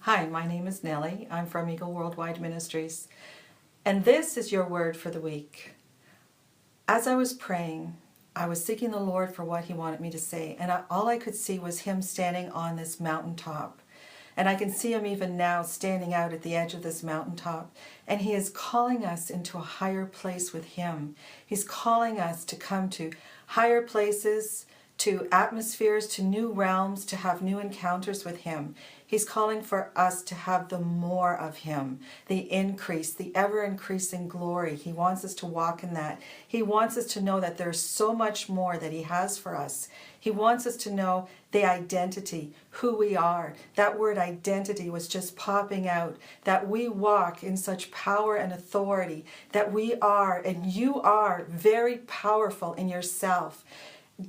Hi, my name is Nellie. I'm from Worldwide Ministries, and this is your word for the week. As I was praying, I was seeking the Lord for what He wanted me to say, and all I could see was Him standing on this mountaintop. And I can see Him even now standing out at the edge of this mountaintop, and He is calling us into a higher place with Him. He's calling us to come to higher places, to atmospheres, to new realms, to have new encounters with Him. He's calling for us to have the more of Him, the increase, the ever-increasing glory. He wants us to walk in that. He wants us to know that there's so much more that He has for us. He wants us to know the identity, who we are. That word identity was just popping out, that we walk in such power and authority, that we are, and you are, very powerful in yourself.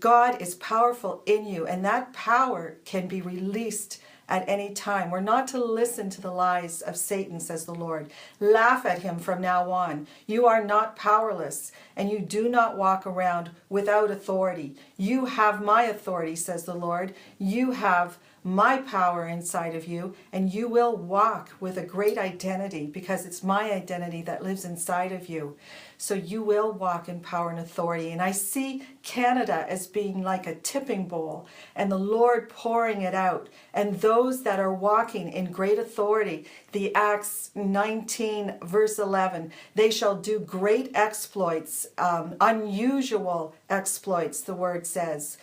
God is powerful in you, and that power can be released at any time. We're not to listen to the lies of Satan, says the Lord. Laugh at him from now on. You are not powerless, and you do not walk around without authority. You have my authority, says the Lord. You have my power inside of you, and you will walk with a great identity, because it's my identity that lives inside of you. So you will walk in power and authority. And I see Canada as being like a tipping bowl, and the Lord pouring it out. And those that are walking in great authority, the Acts 19 verse 11, they shall do great exploits, unusual exploits, the word says.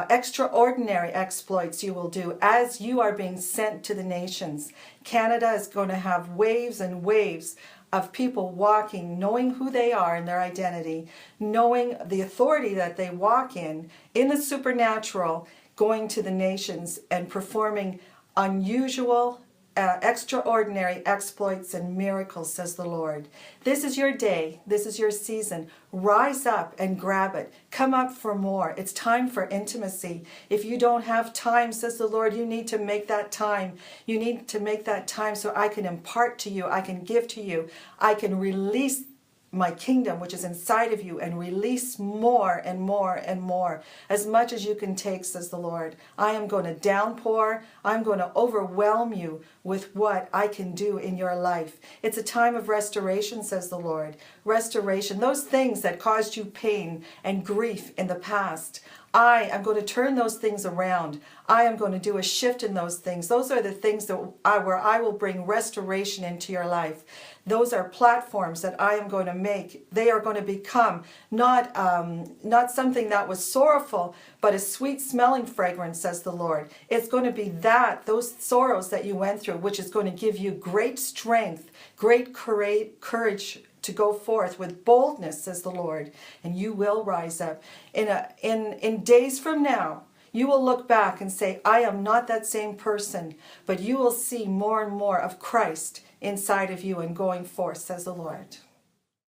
Extraordinary exploits you will do as you are being sent to the nations. Canada is going to have waves and waves of people walking, knowing who they are and their identity, knowing the authority that they walk in the supernatural, going to the nations and performing unusual, extraordinary exploits and miracles, says the Lord. This is your day. This is your season. Rise up and grab it. Come up for more. It's time for intimacy. If you don't have time, says the Lord, you need to make that time. You need to make that time so I can impart to you. I can give to you. I can release my kingdom, which is inside of you, and release more and more and more, as much as you can take, says the Lord. I am going to downpour. I'm going to overwhelm you with what I can do in your life. It's a time of restoration, says the Lord. Restoration, those things that caused you pain and grief in the past. I am going to turn those things around. I am going to do a shift in those things. Those are the things that where I will bring restoration into your life. Those are platforms that I am going to make. They are going to become not something that was sorrowful, but a sweet smelling fragrance, says the Lord. It's going to be those sorrows that you went through, which is going to give you great strength, great courage to go forth with boldness, says the Lord, and you will rise up. In days from now, you will look back and say, I am not that same person, but you will see more and more of Christ inside of you and going forth, says the Lord.